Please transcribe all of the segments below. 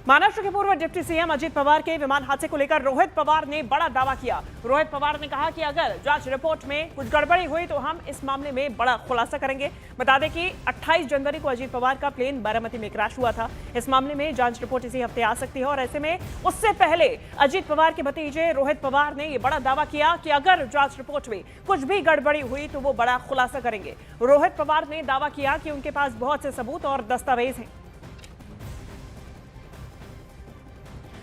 महाराष्ट्र के पूर्व deputy CM Ajit Pawar के विमान हादसे को लेकर रोहित पवार ने बड़ा दावा किया। रोहित पवार ने कहा कि अगर जांच रिपोर्ट में कुछ गड़बड़ी हुई तो हम इस मामले में बड़ा खुलासा करेंगे। बता दें कि 28 जनवरी को अजित पवार का प्लेन बारामती में क्रैश हुआ था। इस मामले में जांच रिपोर्ट इसी हफ्ते आ सकती है और ऐसे में उससे पहले अजित पवार के भतीजे रोहित पवार ने यह बड़ा दावा किया कि अगर जांच रिपोर्ट में कुछ भी गड़बड़ी हुई तो वो बड़ा खुलासा करेंगे। रोहित पवार ने दावा किया कि उनके पास बहुत से सबूत और दस्तावेज हैं।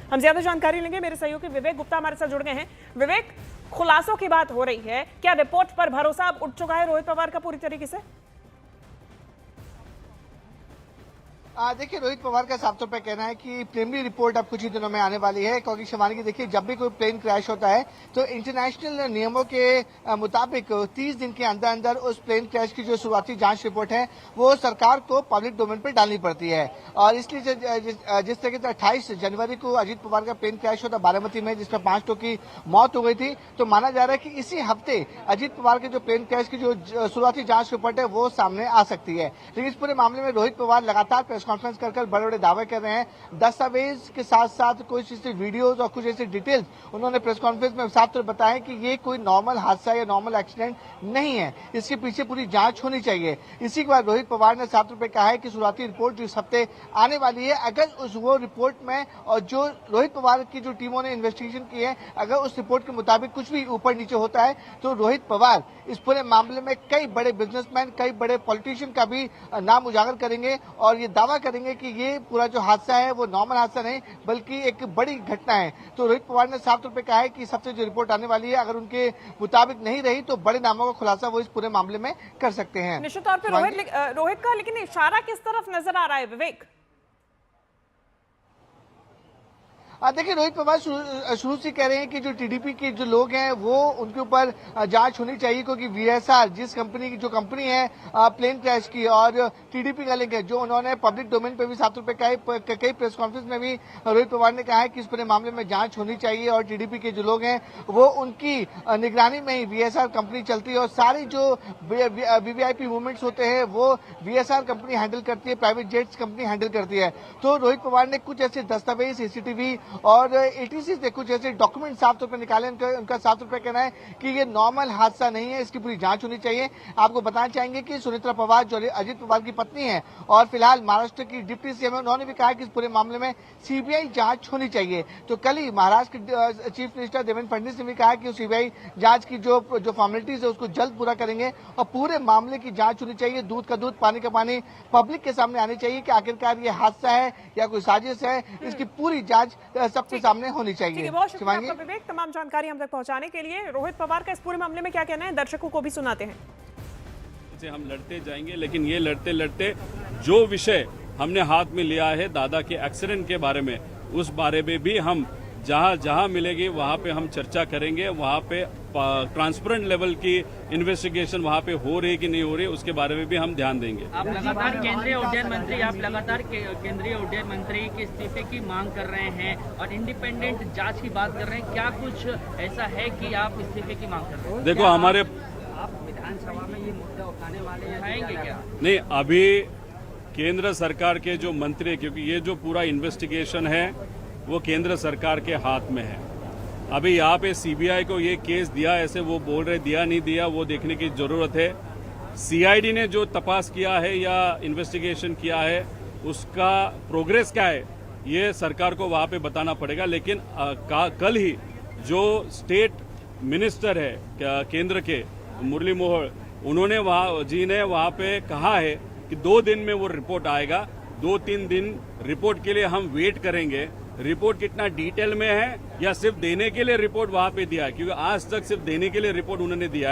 हम ज्यादा जानकारी लेंगे, मेरे सहयोगी विवेक गुप्ता हमारे साथ जुड़ गए हैं। विवेक, खुलासों की बात हो रही है, क्या रिपोर्ट पर भरोसा अब उठ चुका है रोहित पवार का पूरी तरीके से? देखिए, रोहित पवार का साफ तौर पर कहना है कि प्रीलिमिनरी रिपोर्ट अब कुछ ही दिनों में आने वाली है, क्योंकि शिवानी की देखिए, जब भी कोई प्लेन क्रैश होता है तो इंटरनेशनल नियमों के मुताबिक 30 दिन के अंदर अंदर उस प्लेन क्रैश की जो शुरुआती जांच रिपोर्ट है वो सरकार को पब्लिक डोमेन पर डालनी पड़ती है। और इसलिए जिस तरीके से 28 जनवरी को अजित पवार का प्लेन क्रैश होता बारामती में, जिसमें 5 लोगों की मौत हो गई थी, तो माना जा रहा है कि इसी हफ्ते अजित पवार के जो प्लेन क्रैश की जो शुरुआती जांच रिपोर्ट है वो सामने आ सकती है। लेकिन इस पूरे मामले में रोहित पवार लगातार प्रेस कॉन्फ्रेंस कर बड़े बड़े दावे कर रहे हैं। दस्तावेज के साथ साथ कुछ ऐसे वीडियोस और कुछ ऐसी डिटेल्स उन्होंने प्रेस कॉन्फ्रेंस में साफ तौर बताया कि ये कोई नॉर्मल हादसा या नॉर्मल एक्सीडेंट नहीं है, इसके पीछे पूरी जांच होनी चाहिए। इसी के बाद रोहित पवार ने साफ तौर पर कहा है कि शुरुआती रिपोर्ट जो इस हफ्ते आने वाली है, अगर वो रिपोर्ट में और जो रोहित पवार की जो टीमों ने इन्वेस्टिगेशन की है, अगर उस रिपोर्ट के मुताबिक कुछ भी ऊपर नीचे होता है तो रोहित पवार इस पूरे मामले में कई बड़े बिजनेसमैन, कई बड़े पॉलिटिशियन का भी नाम उजागर करेंगे और ये दावा करेंगे कि ये पूरा जो हादसा है वो नॉर्मल हादसा नहीं बल्कि एक बड़ी घटना है। तो रोहित पवार ने साफ तौर पे कहा है कि सबसे जो रिपोर्ट आने वाली है, अगर उनके मुताबिक नहीं रही तो बड़े नामों का खुलासा वो इस पूरे मामले में कर सकते हैं। निश्चित तौर पर रोहित का लेकिन इशारा किस तरफ नजर आ रहा है विवेक? देखिए, रोहित पवार शुरू से कह रहे हैं कि जो टीडीपी के जो लोग हैं वो उनके ऊपर जांच होनी चाहिए, क्योंकि वीएसआर जिस कंपनी की जो कंपनी है प्लेन क्रैश की और टीडीपी का लिंक है, जो उन्होंने पब्लिक डोमेन पे भी साफ तौर पे कई प्रेस कॉन्फ्रेंस में भी रोहित पवार ने कहा है कि इस पूरे मामले में जांच होनी चाहिए और टीडीपी के जो लोग हैं वो उनकी निगरानी में ही वीएसआर कंपनी चलती है और सारी जो वीवीआईपी मूवमेंट्स होते हैं वो वीएसआर कंपनी हैंडल करती है, प्राइवेट जेट्स कंपनी हैंडल करती है। तो रोहित पवार ने कुछ ऐसे दस्तावेज, सीसीटीवी और एटीसी से कुछ ऐसे डॉक्यूमेंट साफ तौर पर निकाले। उनका साफ तौर पर कहना है कि ये नॉर्मल हादसा नहीं है, इसकी पूरी जांच होनी चाहिए। आपको बताना चाहेंगे कि सुनेत्रा पवार जो अजित पवार की पत्नी है और फिलहाल महाराष्ट्र की डिप्टी सीएम है, उन्होंने भी कहा कि इस पूरे मामले में सीबीआई जांच होनी चाहिए। तो कल ही महाराष्ट्र के चीफ मिनिस्टर देवेंद्र फडणवीस ने भी कहा कि सीबीआई जांच की जो फॉर्मेलिटीज है उसको जल्द पूरा करेंगे और पूरे मामले की जांच होनी चाहिए। दूध का दूध, पानी का पानी पब्लिक के सामने आनी चाहिए कि आखिरकार ये हादसा है या कोई साजिश है, इसकी पूरी जांच सबके सामने होनी चाहिए। बहुत शुक्रिया आपका विवेक, तमाम जानकारी हम तक पहुंचाने के लिए। रोहित पवार का इस पूरे मामले में क्या कहना है, दर्शकों को भी सुनाते हैं। हम लड़ते जाएंगे, लेकिन ये लड़ते लड़ते जो विषय हमने हाथ में लिया है दादा के एक्सीडेंट के बारे में, उस बारे में भी हम जहां मिलेगी वहां पे हम चर्चा करेंगे। वहां पे ट्रांसपेरेंट लेवल की इन्वेस्टिगेशन वहां पे हो रही कि नहीं हो रही, उसके बारे में भी हम ध्यान देंगे। आप लगातार केंद्रीय उड्डयन मंत्री के इस्तीफे की मांग कर रहे हैं और इंडिपेंडेंट जांच की बात कर रहे हैं, क्या कुछ ऐसा है कि आप इस्तीफे की मांग कर रहे हैं? देखो, हमारे आप विधानसभा में ये मुद्दा उठाने वाले हैं, उठाएंगे क्या? नहीं, अभी केंद्र सरकार के जो मंत्री, क्योंकि ये जो पूरा इन्वेस्टिगेशन है वो केंद्र सरकार के हाथ में है। अभी यहाँ पे सीबीआई को ये केस दिया, ऐसे वो बोल रहे दिया नहीं दिया, वो देखने की जरूरत है। सीआईडी ने जो तपास किया है या इन्वेस्टिगेशन किया है उसका प्रोग्रेस क्या है ये सरकार को वहाँ पे बताना पड़ेगा। लेकिन कल ही जो स्टेट मिनिस्टर है केंद्र के मुरली मनोहर, उन्होंने वहाँ पे कहा है कि 2 दिन में वो रिपोर्ट आएगा। 2-3 दिन रिपोर्ट के लिए हम वेट करेंगे। रिपोर्ट कितना डिटेल में है या सिर्फ देने के लिए रिपोर्ट वहां पे दिया है, क्योंकि आज तक सिर्फ देने के लिए रिपोर्ट उन्होंने दिया है।